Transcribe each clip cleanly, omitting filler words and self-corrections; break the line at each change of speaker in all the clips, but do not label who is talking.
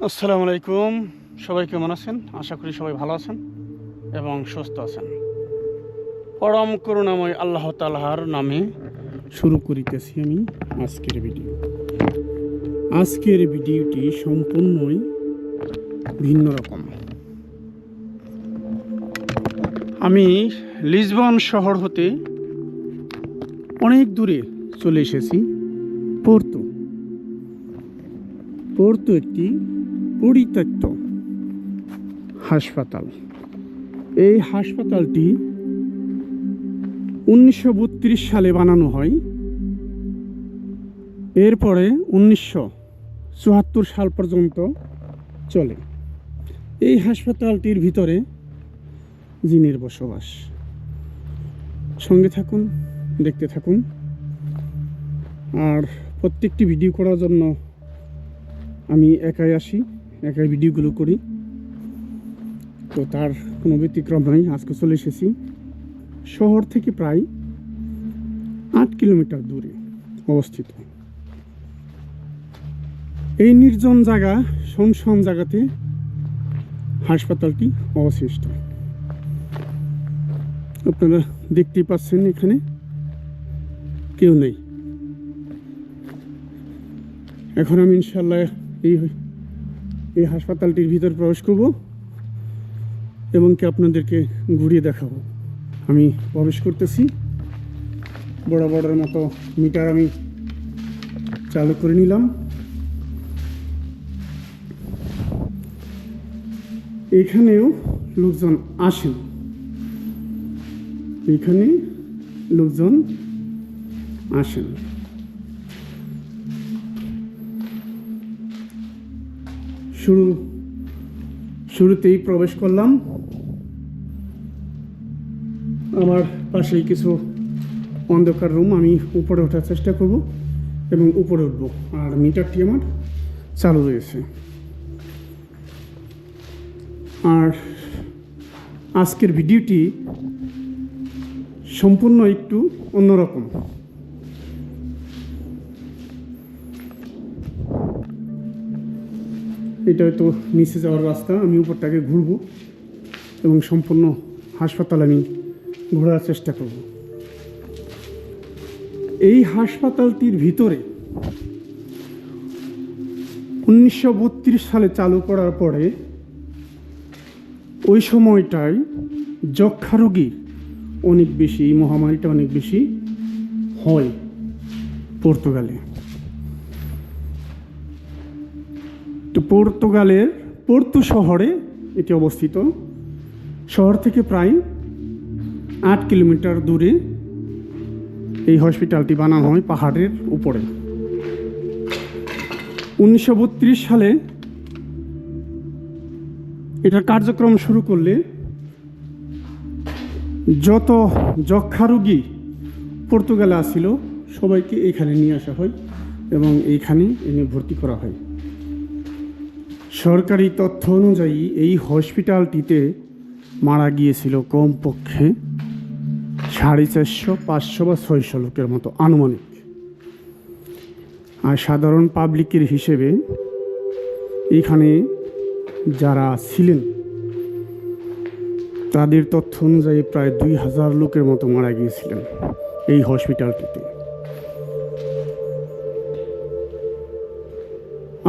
আসসালামু আলাইকুম। সবাই কেমন আছেন? আশা করি সবাই ভালো আছেন এবং সুস্থ আছেন। পরম করুণাময় আল্লাহ তাআলার নামে শুরু করিতেছি আমি আজকের ভিডিও। আজকের ভিডিওটি সম্পূর্ণই ভিন্ন রকম। আমি লিসবন শহর হতে অনেক দূরে চলে এসেছি পোর্তো। পোর্তো একটি পরিত্যক্ত হাসপাতাল। এই হাসপাতালটি 1932 সালে বানানো হয়। এরপরে 1974 সাল পর্যন্ত চলে। এই হাসপাতালটির ভিতরে জিনের বসবাস। সঙ্গে থাকুন, দেখতে থাকুন। আর প্রত্যেকটি ভিডিও করার জন্য আমি একাই আসি, একাই ভিডিওগুলো করি। তো তার কোনো ব্যতিক্রম নয়। আজকে চলে এসেছি শহর থেকে প্রায় 8 কিলোমিটার দূরে অবস্থিত এই নির্জন জায়গা, শুনশান জায়গাতে হাসপাতালটি অবস্থিত। আপনারা দেখতেই পাচ্ছেন এখানে কেউ নেই। এখন আমি ইনশাল্লাহ এই হাসপাতালটির ভিতর প্রবেশ করব এবং কি আপনাদেরকে ঘুরিয়ে দেখাবো। আমি প্রবেশ করতেছি। বরাবরের মতো মিটার আমি চালু করে নিলাম। এখানেও লোকজন আসেন, এখানে লোকজন আসেন। শুরুতেই প্রবেশ করলাম। আমার পাশেই কিছু অন্ধকার রুম। আমি উপরে ওঠার চেষ্টা করব এবং উপরে উঠব। আর মিটারটি আমার চালু রয়েছে। আর আজকের ভিডিওটি সম্পূর্ণ একটু অন্যরকম। এটা হয়তো নিচে যাওয়ার রাস্তা। আমি উপরটাকে ঘুরব এবং সম্পূর্ণ হাসপাতাল আমি ঘোরার চেষ্টা করব। এই হাসপাতালটির ভিতরে 1932 সালে চালু করার পরে ওই সময়টায় যক্ষ্মা রোগী অনেক বেশি, এই মহামারীটা অনেক বেশি হয় পর্তুগালে। তো পর্তুগালের পোর্তো শহরে এটি অবস্থিত। শহর থেকে প্রায় 8 কিলোমিটার দূরে এই হসপিটালটি বানানো হয় পাহাড়ের উপরে। 1932 সালে এটার কার্যক্রম শুরু করলে যত যক্ষ্মা রোগী পর্তুগালে আসছিল সবাইকে এখানে নিয়ে আসা হয় এবং এইখানে এনে ভর্তি করা হয়। সরকারি তথ্য অনুযায়ী এই হসপিটালটিতে মারা গিয়েছিল কমপক্ষে 450, 500 বা 600 লোকের মতো আনুমানিক। আর সাধারণ পাবলিকের হিসেবে এখানে যারা ছিলেন তাদের তথ্য অনুযায়ী প্রায় 2000 লোকের মতো মারা গিয়েছিলেন এই হসপিটালটিতে।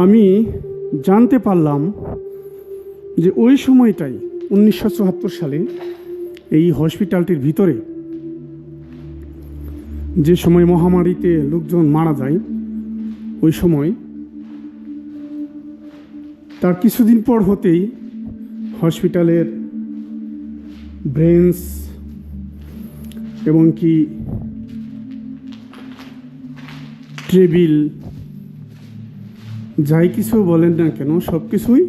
আমি জানতে পারলাম যে ওই সময়টাই 1974 সালে এই হসপিটালটির ভিতরে যে সময় মহামারীতে লোকজন মারা যায়, ওই সময় তার কিছুদিন পর হতেই হসপিটালের ব্রেঞ্চ এবং কি টেবিল যাই কিছু বলেন না কেন সব কিছুই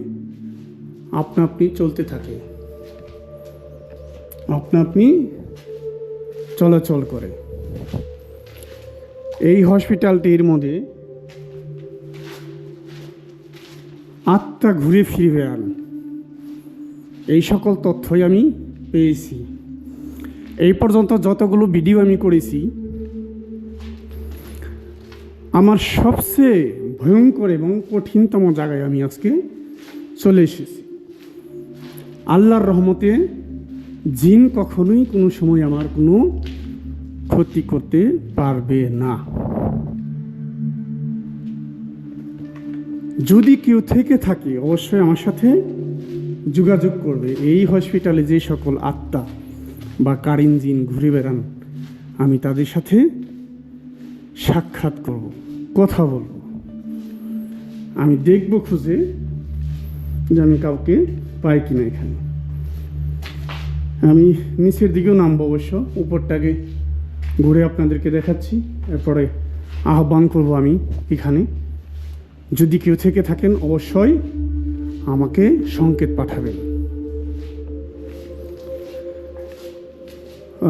আপনা আপনি চলতে থাকে, আপনা আপনি চলাচল করে। এই হসপিটালটির মধ্যে আত্মা ঘুরে ফিরে বেড়ান, এই সকল তথ্যই আমি পেয়েছি। এই পর্যন্ত যতগুলো ভিডিও আমি করেছি, আমার সবচেয়ে ভয়ঙ্কর এবং কঠিনতম জায়গায় আমি আজকে চলে এসেছি। আল্লাহর রহমতে জিন কখনোই কোনো সময় আমার কোনো ক্ষতি করতে পারবে না। যদি কেউ থেকে থাকে অবশ্যই আমার সাথে যোগাযোগ করবে। এই হসপিটালে যে সকল আত্মা বা কারিন জিন ঘুরে বেড়ান, আমি তাদের সাথে সাক্ষাৎ করব, কথা বলবো। আমি দেখব খুঁজে যে আমি কাউকে পাই কিনা। এখানে আমি নিচের দিকেও নামবো, অবশ্য উপরটাকে ঘুরে আপনাদেরকে দেখাচ্ছি। এরপরে আহ্বান করব আমি এখানে, যদি কেউ থেকে থাকেন অবশ্যই আমাকে সংকেত পাঠাবেন।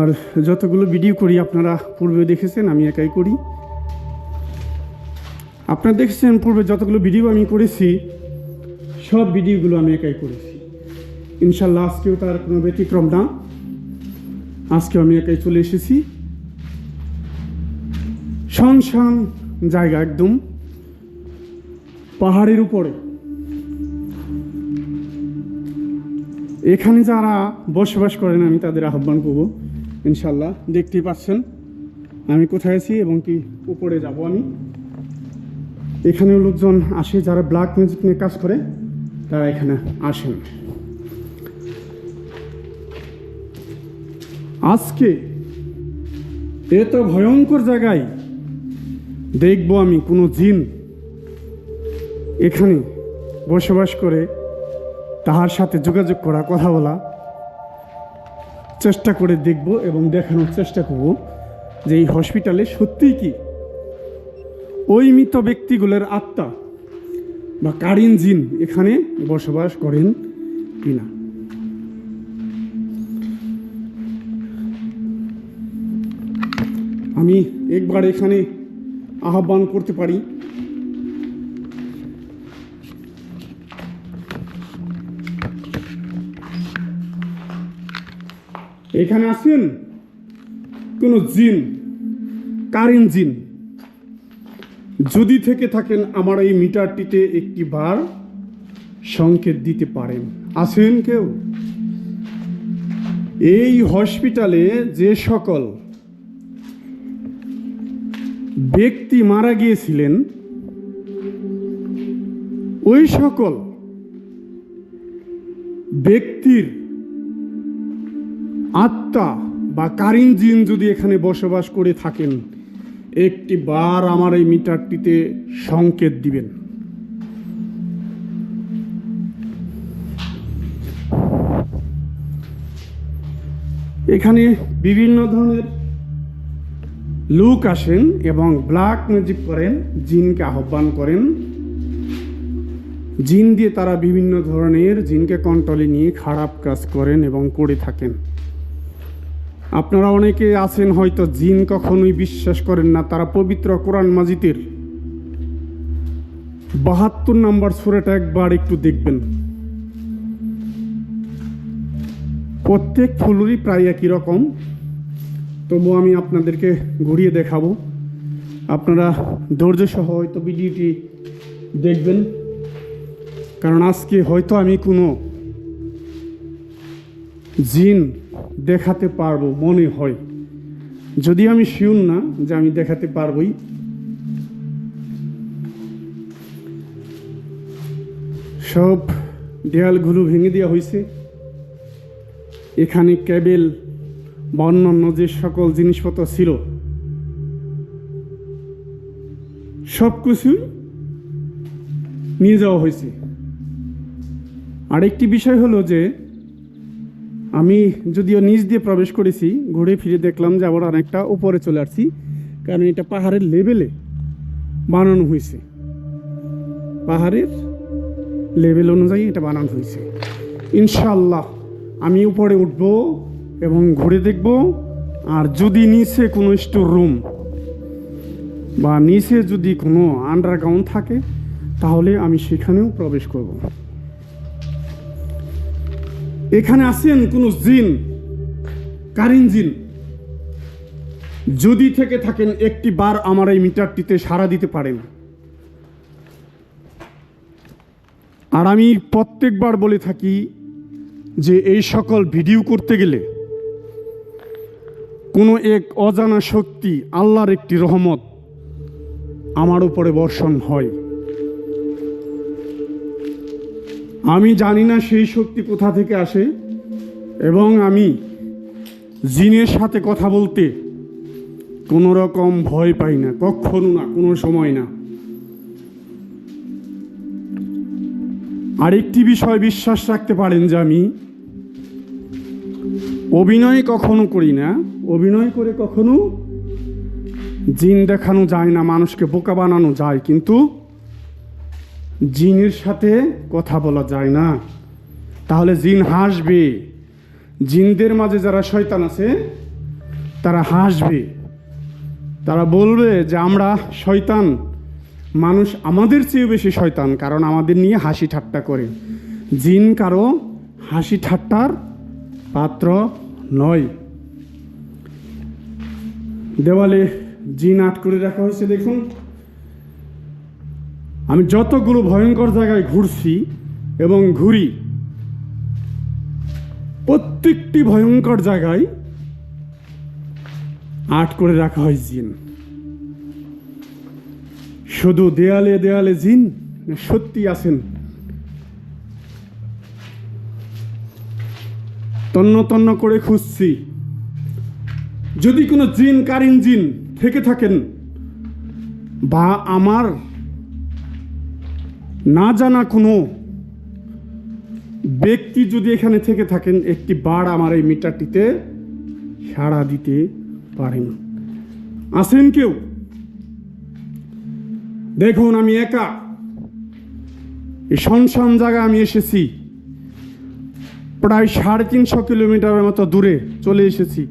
আর যতগুলো ভিডিও করি আপনারা পূর্বে দেখেছেন আমি একাই করি। আপনারা দেখেছেন পূর্বে যতগুলো ভিডিও আমি করেছি সব ভিডিওগুলো আমি একাই করেছি। ইনশাল্লাহ আজকেও তার কোনো ব্যতিক্রম না। আজকেও আমি একাই চলে এসেছি। শান জায়গা, একদম পাহাড়ের উপরে। এখানে যারা বসবাস করেন আমি তাদের আহ্বান করব। ইনশাল্লাহ দেখতেই পাচ্ছেন আমি কোথায় আছি এবং কি উপরে যাব আমি। এখানেও লোকজন আসে যারা ব্ল্যাক ম্যাজিক নিয়ে কাজ করে, তারা এখানে আসেন। আজকে এত ভয়ঙ্কর জায়গায় দেখব আমি কোনো জিন এখানে বসবাস করে, তাহার সাথে যোগাযোগ করা, কথা বলা চেষ্টা করে দেখব এবং দেখানোর চেষ্টা করব যে এই হসপিটালে সত্যিই কি ওই মৃত ব্যক্তিগুলোর আত্মা বা কারিন জিন এখানে বসবাস করেন কিনা। আমি একবার এখানে আহ্বান করতে পারি। এখানে আছেন কোন জিন, কারিন জিন, যদি থেকে থাকেন আমার এই মিটারটিতে একটি বার সংকেত দিতে পারেন। আছেন কেউ? এই হসপিটালে যে সকল ব্যক্তি মারা গিয়েছিলেন ওই সকল ব্যক্তির আত্মা বা কারিন জিন যদি এখানে বসবাস করে থাকেন, একটি বার আমার এই মিটারটিতে সংকেত দিবেন। এখানে বিভিন্ন ধরনের লোক আসেন এবং ব্ল্যাক ম্যাজিক করেন, জিনকে আহ্বান করেন। জিন দিয়ে তারা বিভিন্ন ধরনের জিনকে কন্ট্রোলে নিয়ে খারাপ কাজ করেন এবং করে থাকেন। আপনারা অনেকে আছেন হয়তো জিন কখনোই বিশ্বাস করেন না, তারা পবিত্র কোরআন মাজিদের 72 নম্বর সূরাটা একবার একটু দেখবেন। প্রত্যেক ফুলেরই প্রায় একই রকম, তবু আমি আপনাদেরকে ঘুরিয়ে দেখাবো। আপনারা ধৈর্য সহ হয়তো ভিডিওটি দেখবেন, কারণ আজকে হয়তো আমি কোনো জিন দেখাতে পারবো মনে হয়, যদি আমি শিওর না যে আমি দেখাতে পারবই। সব দেয়ালগুলো ভেঙে দেওয়া হয়েছে। এখানে কেবেল বা অন্যান্য যে সকল জিনিসপত্র ছিল সব কিছুই নিয়ে যাওয়া হয়েছে। আরেকটি বিষয় হলো যে আমি যদিও নিচ দিয়ে প্রবেশ করেছি, ঘুরে ফিরে দেখলাম যে আবার অনেকটা উপরে চলে আসছি, কারণ এটা পাহাড়ের লেভেলে বানানো হয়েছে। পাহাড়ের লেভেল অনুযায়ী এটা বানানো হয়েছে। ইনশাল্লাহ আমি উপরে উঠব এবং ঘুরে দেখব। আর যদি নিচে কোনো স্টোর রুম বা নিচে যদি কোনো আন্ডারগ্রাউন্ড থাকে তাহলে আমি সেখানেও প্রবেশ করব। এখানে আছেন কোন জিন, কারিন জিন, যদি থেকে থাকেন একটি বার আমার এই মিটারটিতে সাড়া দিতে পারেন। আর আমি প্রত্যেকবার বলে থাকি যে এই সকল ভিডিও করতে গেলে কোনো এক অজানা শক্তি, আল্লাহর একটি রহমত আমার উপরে বর্ষণ হয়। আমি জানি না সেই শক্তি কোথা থেকে আসে, এবং আমি জিনের সাথে কথা বলতে কোনো রকম ভয় পাই না, কখনো না, কোনো সময় না। আরেকটি বিষয় বিশ্বাস রাখতে পারেন যে আমি অভিনয় কখনো করি না। অভিনয় করে কখনো জিন দেখানো যায় না, মানুষকে বোকা বানানো যায়, কিন্তু জিনের সাথে কথা বলা যায় না। তাহলে জিন হাসবে। জিনদের মাঝে যারা শয়তান আছে তারা হাসবে, তারা বলবে যে আমরা শয়তান, মানুষ আমাদের চেয়ে বেশি শয়তান, কারণ আমাদের নিয়ে হাসি ঠাট্টা করে। জিন কারো হাসি ঠাট্টার পাত্র নয়। দেওয়ালে জিন আট করে রাখা হয়েছে দেখুন। আমি যতগুলো ভয়ঙ্কর জায়গায় ঘুরছি এবং ঘুরি, প্রত্যেকটি ভয়ঙ্কর জায়গায় আট করে রাখা হয় জিন। শুধু দেয়ালে দেয়ালে জিন সত্যি আছেন? তন্ন তন্ন করে খুঁজছি, যদি কোনো জিন, কারিন জিন থেকে থাকেন, বা আমার না জানা কোনো ব্যক্তি যদি এখানে থেকে থাকেন, একটি বার আমার এই মিটারটিতে সাড়া দিতে পারেন। আছেন কেউ? দেখুন, আমি একা এই শুনশান জায়গায় আমি এসেছি, প্রায় 350 কিলোমিটারের মতো দূরে চলে এসেছি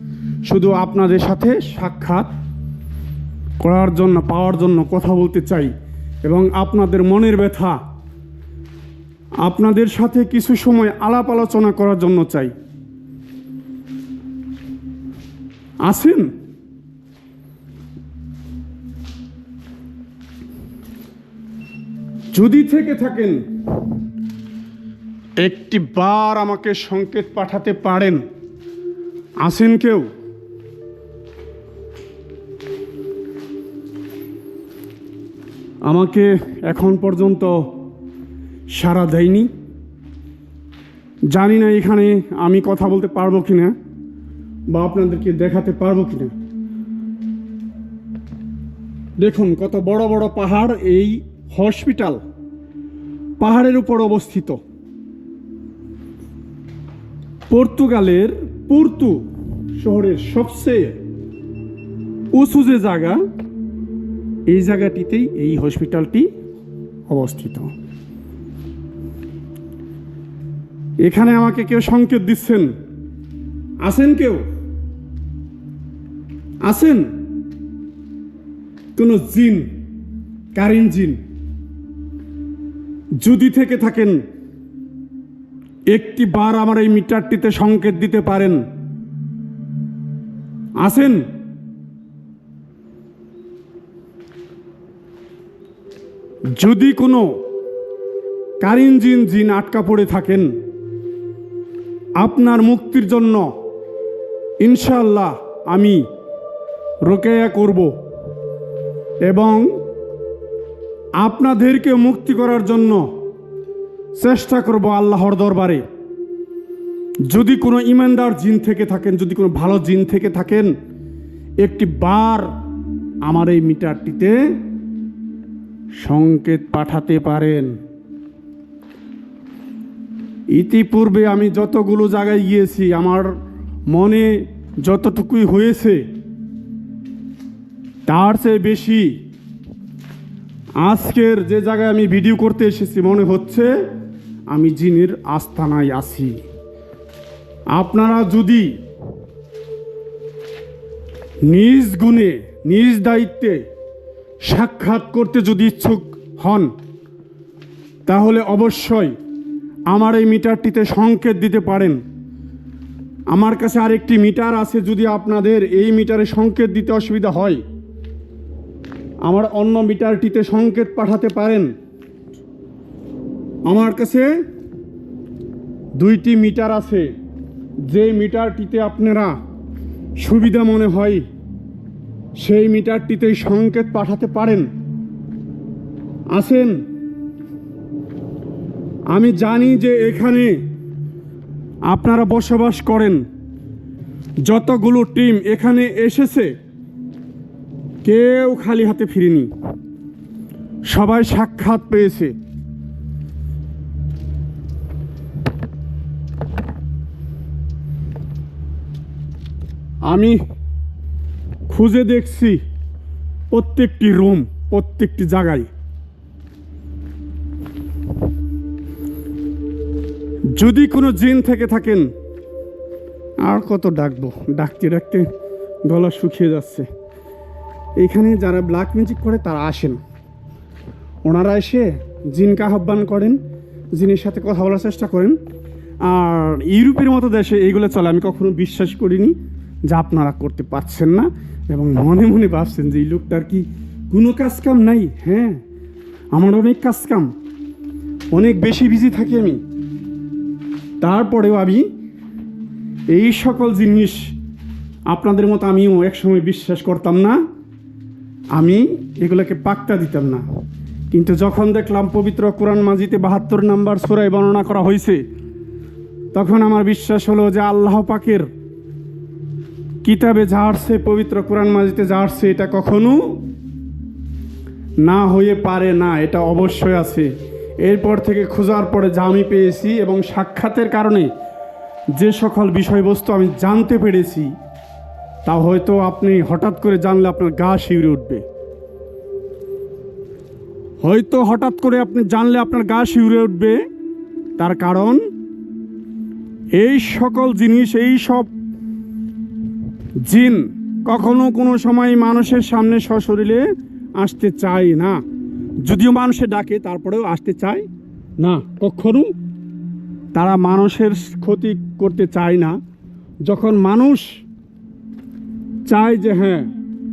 শুধু আপনাদের সাথে সাক্ষাৎ করার জন্য, পাওয়ার জন্য, কথা বলতে চাই, এবং আপনাদের মনের ব্যথা আপনাদের সাথে কিছু সময় আলাপ আলোচনা করার জন্য চাই। আছেন? যদি থেকে থাকেন, একটি বার আমাকে সংকেত পাঠাতে পারেন। আছেন কেউ? আমাকে এখন পর্যন্ত সাড়া দেয়নি। জানি না এখানে আমি কথা বলতে পারবো কিনা, বা আপনাদেরকে দেখাতে পারবো কিনা। দেখুন কত বড় বড় পাহাড়। এই হসপিটাল পাহাড়ের উপর অবস্থিত। পর্তুগালের পোর্তু শহরের সবচেয়ে উঁচু যে জায়গা, এই জায়গাটিতেই এই হসপিটালটি অবস্থিত। এখানে আমাকে কেউ সংকেত দিচ্ছেন। আছেন কেউ? আছেন? কোন জিন, কারিন জিন যদি থেকে থাকেন, একটি বার আমার এই মিটারটিতে সংকেত দিতে পারেন। আছেন? যদি কোনো কারিন জিন জিন আটকা পড়ে থাকেন, আপনার মুক্তির জন্য ইনশাআল্লাহ আমি রোকেয়া করব, এবং আপনাদেরকে মুক্তি করার জন্য চেষ্টা করব আল্লাহর দরবারে। যদি কোনো ইমানদার জিন থেকে থাকেন, যদি কোনো ভালো জিন থেকে থাকেন, একটি বার আমার এই মিটারটিতে সংকেত পাঠাতে পারেন। ইতিপূর্বে আমি যতগুলো জায়গায় গিয়েছি, আমার মনে যতটুকুই হয়েছে তার চেয়ে বেশি আজকের যে জায়গায় আমি ভিডিও করতে এসেছি, মনে হচ্ছে আমি জিনের আস্তানায় আছি। আপনারা যদি নিজ গুণে, নিজ দায়িত্বে সাক্ষাৎ করতে যদি ইচ্ছুক হন, তাহলে অবশ্যই আমার এই মিটারটিতে সংকেত দিতে পারেন। আমার কাছে আরেকটি মিটার আছে, যদি আপনাদের এই মিটারে সংকেত দিতে অসুবিধা হয়, আমার অন্য মিটারটিতে সংকেত পাঠাতে পারেন। আমার কাছে 2টি মিটার আছে, যে মিটারটিতে আপনারা সুবিধা মনে হয় সেই মিটারটিতেই সংকেত পাঠাতে পারেন। আসেন, আমি জানি যে এখানে আপনারা বসবাস করেন। যতগুলো টিম এখানে এসেছে কেউ খালি হাতে ফিরেনি, সবাই সাক্ষাৎ পেয়েছে। আমি খুঁজে দেখছি প্রত্যেকটি রুম, প্রত্যেকটি জায়গায়। যদি কোনো জিন থেকে থাকেন, আর কত ডাকবো, ডাকতে ডাকতে গলা শুকিয়ে যাচ্ছে। এখানে যারা ব্ল্যাক ম্যাজিক করে তারা আসেন, ওনারা এসে জিনকে আহ্বান করেন, জিনের সাথে কথা বলার চেষ্টা করেন। আর ইউরোপের মতো দেশে এইগুলো চলে। আমি কখনো বিশ্বাস করিনি যে আপনারা করতে পারছেন না এবং মনে মনে ভাবছেন যে এই লোকটার কি কোনো কাজ কাম নাই। হ্যাঁ, আমার অনেক কাজ কাম, অনেক বেশি বিজি থাকি আমি। তারপরেও আমি এই সকল জিনিস আপনাদের মতো আমিও একসময় বিশ্বাস করতাম না, আমি এগুলোকে পাক্কা দিতাম না। কিন্তু যখন দেখলাম পবিত্র কোরআন মাজিদে 72 নম্বর সূরায় বর্ণনা করা হয়েছে, তখন আমার বিশ্বাস হলো যে আল্লাহ পাকের কিতাবে যা আসছে, পবিত্র কোরআন মাজিদে যা আসছে, এটা কখনো না হয়ে পারে না, এটা অবশ্যই আছে। এরপর থেকে খোঁজার পরে যা আমি পেয়েছি এবং সাক্ষাতের কারণে যে সকল বিষয়বস্তু আমি জানতে পেরেছি, তা হয়তো আপনি হঠাৎ করে জানলে আপনার গা শিউরে উঠবে। হয়তো হঠাৎ করে আপনি জানলে আপনার গা শিউরে উঠবে। তার কারণ এই সকল জিনিস, এই সব জিন কখনো কোনো সময় মানুষের সামনে সশরীরে আসতে চায় না। যদিও মানুষে ডাকে, তারপরেও আসতে চায় না কখনো। তারা মানুষের ক্ষতি করতে চায় না। যখন মানুষ চায় যে হ্যাঁ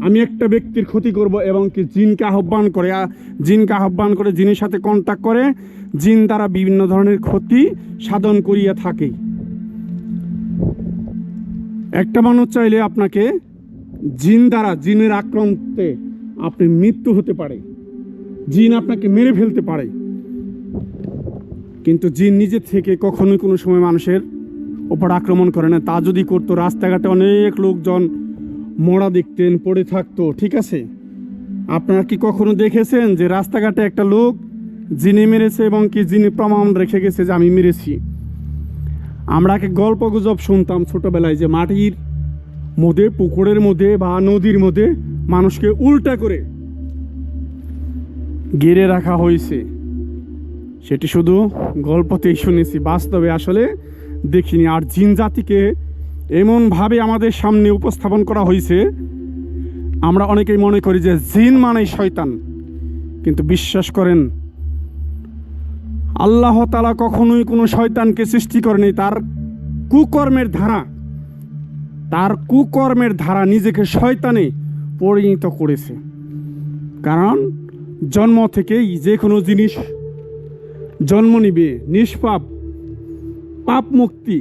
আমি একটা ব্যক্তির ক্ষতি করব এবং কি জিনকে আহ্বান করে জিনের সাথে কন্ট্যাক্ট করে, জিন দ্বারা বিভিন্ন ধরনের ক্ষতি সাধন করিয়া থাকে। একটা মানুষ চাইলে আপনাকে জিন দ্বারা, জিনের আক্রমণে আপনি মৃত্যু হতে পারে, জিন আপনাকে মেরে ফেলতে পারে। কিন্তু জিন নিজে থেকে কখনোই কোনো সময় মানুষের ওপর আক্রমণ করে না। তা যদি করতো, রাস্তাঘাটে অনেক লোকজন মরা দেখতেন, পড়ে থাকতো, ঠিক আছে? আপনারা কি কখনো দেখেছেন যে রাস্তাঘাটে একটা লোক জিনে মেরেছে এবং কি জিনে প্রমাণ রেখে গেছে যে আমি মেরেছি? আমরা গল্প গুজব শুনতাম ছোটবেলায় যে মাটির মধ্যে, পুকুরের মধ্যে বা নদীর মধ্যে মানুষকে উল্টা করে গেড়ে রাখা হয়েছে। সেটি শুধু গল্পতেই শুনেছি, বাস্তবে আসলে দেখিনি। আর জিন জাতিকে এমনভাবে আমাদের সামনে উপস্থাপন করা হয়েছে, আমরা অনেকেই মনে করি যে জিন মানেই শয়তান। কিন্তু বিশ্বাস করেন, আল্লাহ তাআলা কখনোই কোনো শয়তানকে সৃষ্টি করেনি। তার কুকর্মের ধারা নিজেকে শয়তানে পরিণত করেছে। কারণ জন্ম থেকেই যে কোনো জিনিস জন্ম নিবে নিষ্পাপ, পাপ মুক্তি,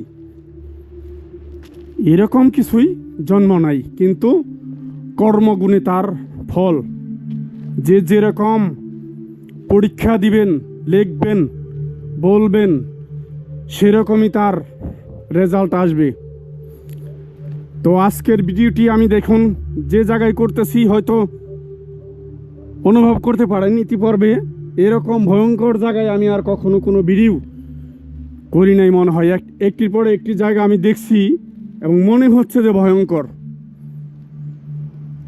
এরকম কিছুই জন্ম নাই। কিন্তু কর্মগুণে তার ফল, যে যেরকম পরীক্ষা দিবেন, লিখবেন, বলবেন, সেরকমই তার রেজাল্ট আসবে। তো আজকের ভিডিওটি আমি দেখুন যে জায়গায় করতেছি, হয়তো অনুভব করতে পারেন ইতিপূর্বে এরকম ভয়ঙ্কর জায়গায় আমি আর কখনো কোনো ভিডিও করি নাই। মনে হয় একটির পরে একটি জায়গা আমি দেখছি এবং মনে হচ্ছে যে ভয়ঙ্কর।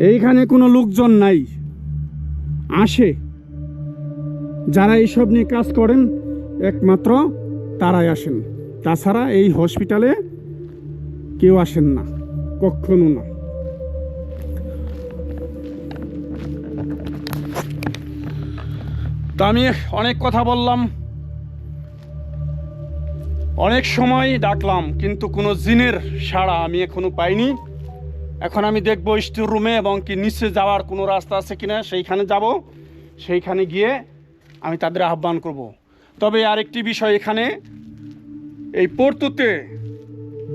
এইখানে কোনো লোকজন নাই, আসে যারা এইসব নিয়ে কাজ করেন, একমাত্র তারাই আসেন। তাছাড়া এই হসপিটালে কেউ আসেন না, কখনো না। তো আমি অনেক কথা বললাম, অনেক সময় ডাকলাম, কিন্তু কোনো জিনের সাড়া আমি এখনো পাইনি। এখন আমি দেখবো স্টোর রুমে এবং কি নিচে যাওয়ার কোনো রাস্তা আছে কিনা, সেইখানে যাব। সেইখানে গিয়ে আমি তাদের আহ্বান করব। তবে আরেকটি বিষয়, এখানে এই পর্তুতে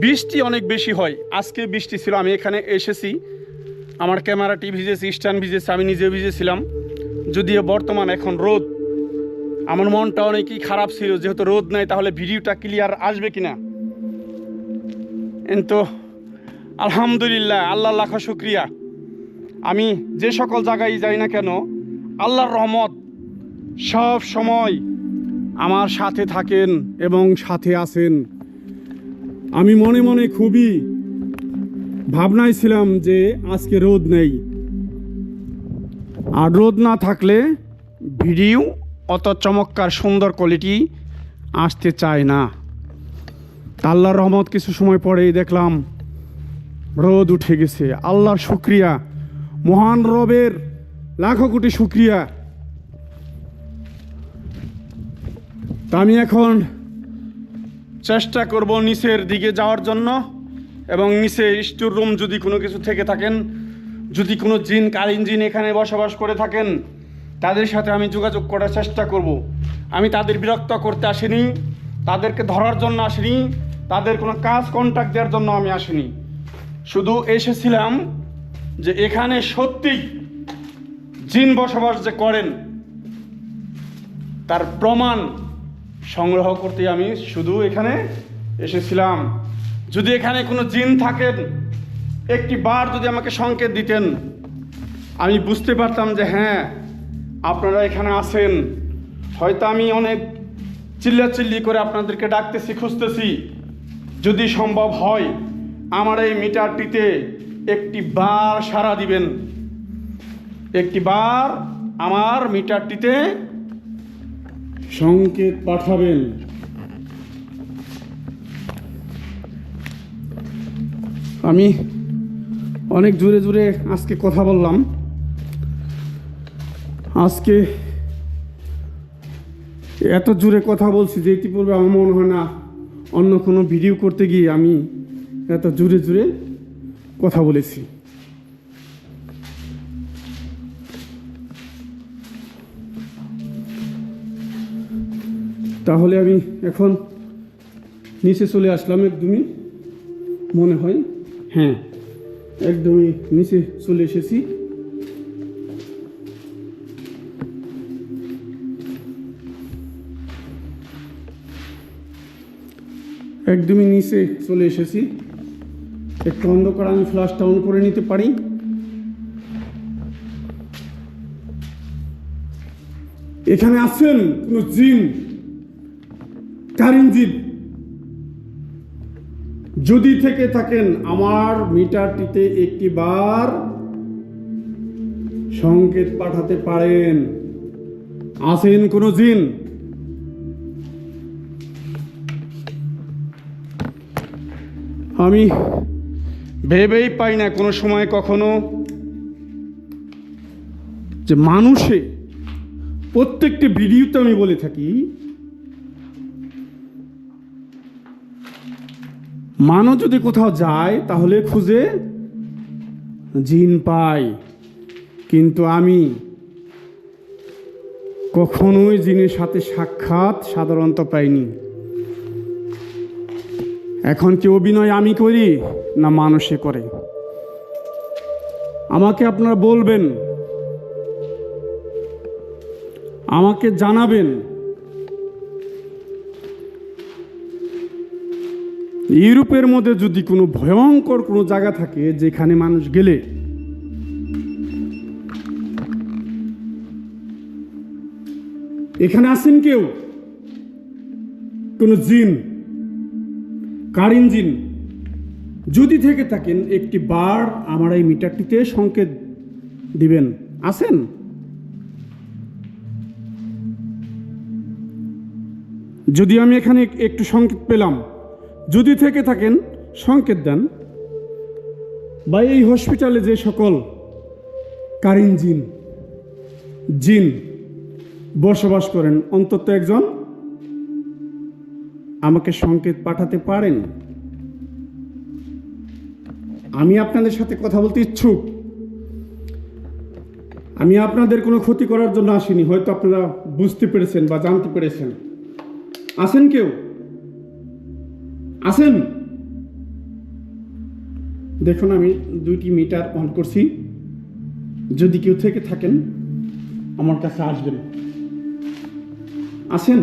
বৃষ্টি অনেক বেশি হয়। আজকে বৃষ্টি ছিল, আমি এখানে এসেছি, আমার ক্যামেরাটি ভিজেছে, স্ট্যান্ড ভিজেছে, আমি নিজে ভিজেছিলাম। যদিও বর্তমান এখন রোদ, আমার মনটা অনেকই খারাপ ছিল, যেহেতু রোদ নাই তাহলে ভিডিওটা ক্লিয়ার আসবে কিনা। কিন্তু আলহামদুলিল্লাহ, আল্লাহ লাখো শুক্রিয়া। আমি যে সকল জায়গায় যাই না কেন, আল্লাহর রহমত সব সময় আমার সাথে থাকেন এবং সাথে আছেন। আমি মনে মনে খুবই ভাবনায় ছিলাম যে আজকে রোদ নেই, আর রোদ না থাকলে ভিডিও অত চমৎকার সুন্দর কোয়ালিটি আসতে চায় না। আল্লাহর রহমত কিছু সময় পরেই দেখলাম রোদ উঠে গেছে। আল্লাহর শুক্রিয়া, মহান রবের লাখো কোটি শুক্রিয়া। তা আমি এখন চেষ্টা করব নিচের দিকে যাওয়ার জন্য, এবং নিচে স্টোর রুম যদি কোনো কিছু থেকে থাকেন, যদি কোনো জিন কালীন জিন এখানে বসবাস করে থাকেন, তাদের সাথে আমি যোগাযোগ করার চেষ্টা করব। আমি তাদের বিরক্ত করতে আসিনি, তাদেরকে ধরার জন্য আসিনি, তাদের কোনো কাজ কন্ট্যাক্ট দেওয়ার জন্য আমি আসিনি। শুধু এসেছিলাম যে এখানে সত্যি জিন বসবাস যে করেন তার প্রমাণ সংগ্রহ করতে আমি শুধু এখানে এসেছিলাম। যদি এখানে কোনো জিন থাকেন, একটি বার যদি আমাকে সংকেত দিতেন, আমি বুঝতে পারতাম যে হ্যাঁ আপনারা এখানে আছেন। হয়তো আমি অনেক চিল্লাচিল্লি করে আপনাদেরকে ডাকতেছি, খুঁজতেছি। যদি সম্ভব হয় আমার এই মিটারটিতে একটি বার সাড়া দিবেন, একটি বার আমার মিটারটিতে সংকেত পাঠাবেন। আমি অনেক জোরে জোরে আজকে কথা বললাম। আজকে এত জোরে কথা বলছি যে ইতিপূর্বে আমার মনে হয় না অন্য কোনো ভিডিও করতে গিয়ে আমি এত জোরে জোরে কথা বলেছি। তাহলে আমি এখন নিচে চলে আসলাম একদমই, মনে হয় হ্যাঁ একদমই নিচে চলে এসেছি। একদমই নিচে চলে এসেছি। একটু অন্ধকার, আমি ফ্ল্যাশটা অন করে নিতে পারি। এখানে আছেন কোন জিন, কারিন জিন? যদি থেকে থাকেন আমার মিটারটিতে একটি বার সংকেত পাঠাতে পারেন। আছেন কোন জিন? আমি ভেবেই পাই না কোনো সময় কখনো যে মানুষে, প্রত্যেকটি ভিডিওতে আমি বলে থাকি, মানুষ যদি কোথাও যায় তাহলে খুঁজে জিন পায়, কিন্তু আমি কখনোই জিনের সাথে সাক্ষাৎ সাধারণত পাইনি। এখন কি অভিনয় আমি করি না মানুষে করে? আমাকে আপনারা বলবেন, আমাকে জানাবেন। ইউরোপের মধ্যে যদি কোনো ভয়ঙ্কর কোনো জায়গা থাকে যেখানে মানুষ গেলে এখানে আছেন কেউ কোন জিন, কারিন জিন? যদি থেকে থাকেন একটি বার আমার এই মিটারটিতে সংকেত দিবেন। আছেন? যদি আমি এখানে একটু সংকেত পেলাম, যদি থেকে থাকেন সংকেত দেন। বা এই হসপিটালে যে সকল কারিন জিন জিন বসবাস করেন, অন্তত একজন আমাকে সংকেত পাঠাতে পারেন। আমি আপনাদের সাথে কথা বলতে ইচ্ছুক। আমি আপনাদের কোনো ক্ষতি করার জন্য আসিনি, হয়তো আপনারা বুঝতে পেরেছেন বা জানতে পেরেছেন। আছেন কেউ? আছেন? দেখুন আমি 2টি মিটার অন করছি, যদি কেউ থেকে থাকেন আমার কাছে আসবেন। আছেন?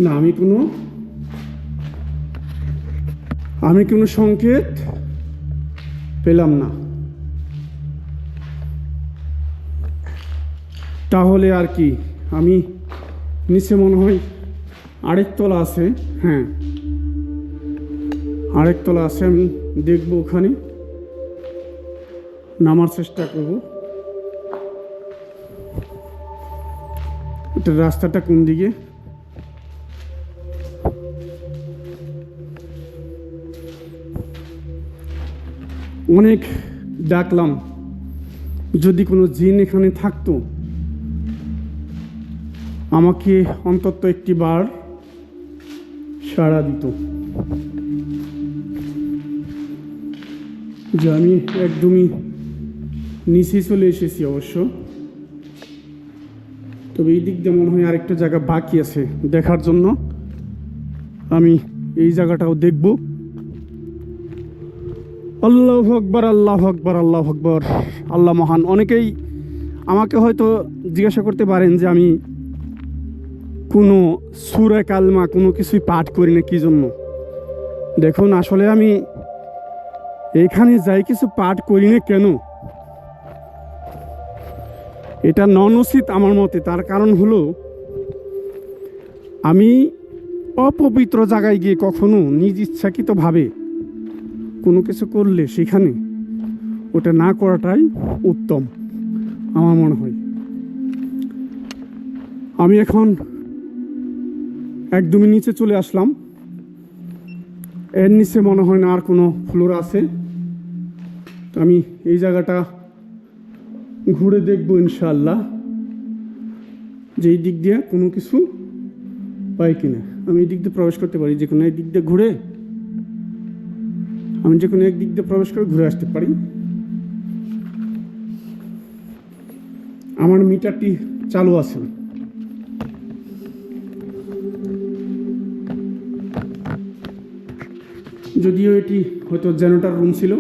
না, আমি কোনো সংকেত পেলাম না। তাহলে আর কি, আমি নিচে মনে হয় আরেক তলা আছে। হ্যাঁ, আরেক তলা আছে, আমি দেখব, ওখানে নামার চেষ্টা করব। এটা রাস্তাটা কোন দিকে? অনেক ডাকলাম, যদি কোনো জিন এখানে থাকতো আমাকে অন্তত একটি বার সাড়া দিত। যে আমি একদমই নিচে চলে এসেছি অবশ্য, তবে এই দিক দিয়ে মনে হয় আরেকটা জায়গা বাকি আছে দেখার জন্য। আমি এই জায়গাটাও দেখব। আল্লাহু আকবার, আল্লাহু আকবার, আল্লাহু আকবার, আল্লাহ মহান। অনেকেই আমাকে হয়তো জিজ্ঞাসা করতে পারেন যে আমি কোনো সূরা কালমা কোনো কিছুই পাঠ করি না, কী জন্য? দেখুন, আসলে আমি এখানে যাই কিছু পাঠ করি না কেন, এটা নন উচিত আমার মতে। তার কারণ হলো, আমি অপবিত্র জায়গায় গিয়ে কখনো নিজ ইচ্ছাকৃতভাবে কোনো কিছু করলে সেখানে ওটা না করাটাই উত্তম আমার মনে হয়। আমি এখন একদমই নিচে চলে আসলাম। এর নিচে মনে হয় না আর কোনো ফ্লোর আছে। তো আমি এই জায়গাটা ঘুরে দেখব ইনশাআল্লাহ, যে এই দিক দিয়ে কোনো কিছু পাই কিনা। আমি এই দিক দিয়ে প্রবেশ করতে পারি, যে কোনো এক দিক দিয়ে ঘুরে, আমি যে কোনো এক দিক দিয়ে প্রবেশ করে ঘুরে আসতে পারি। আমার মিটারটি চালু আছে, যদিও এটি হয়তো জেনারেটর রুম ছিল।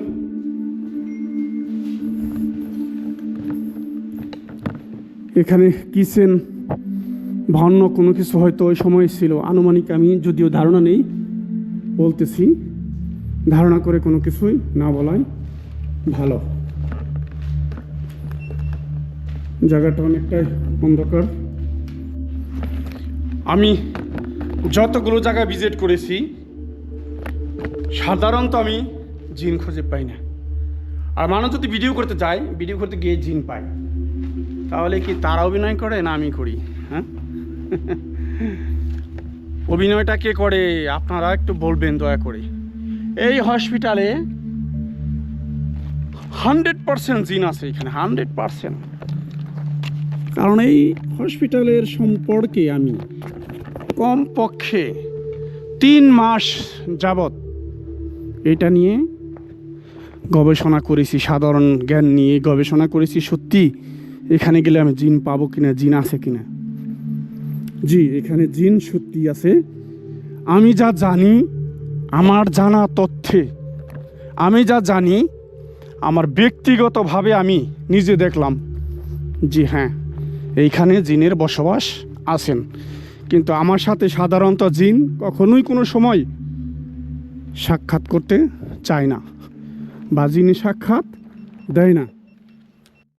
এখানে কিচেন ভন্ন কোনো কিছু হয়তো ওই সময় ছিল, আনুমানিক। আমি যদিও ধারণা নেই, বলতেছি ধারণা করে কোনো কিছুই না বলাই ভালো। জায়গাটা অনেকটাই অন্ধকার। আমি যতগুলো জায়গা ভিজিট করেছি সাধারণত আমি জিন খুঁজে পাই না। আর মানুষ যদি ভিডিও করতে যায়, ভিডিও করতে গিয়ে জিন পায়, তাহলে কি তারা অভিনয় করে না আমি করি? হ্যাঁ, অভিনয়টা কে করে আপনারা একটু বলবেন দয়া করে। এই হসপিটালে 100% জিন আছে এখানে, 100%। কারণ এই হসপিটালের সম্পর্কে আমি কমপক্ষে 3 মাস যাবৎ এটা নিয়ে গবেষণা করেছি, সাধারণ জ্ঞান নিয়ে গবেষণা করেছি। সত্যি এখানে গেলে আমি জিন পাবো কিনা, জিন আছে কিনা। জি, এখানে জিন সত্যি আছে। আমি যা জানি, আমার জানা তথ্যে আমি যা জানি, আমার ব্যক্তিগতভাবে আমি নিজে দেখলাম, জি হ্যাঁ, এইখানে জিনের বসবাস আছেন। কিন্তু আমার সাথে সাধারণত জিন কখনোই কোনো সময় সাক্ষাৎ করতে চায় না, বা জিনে সাক্ষাৎ দেয় না।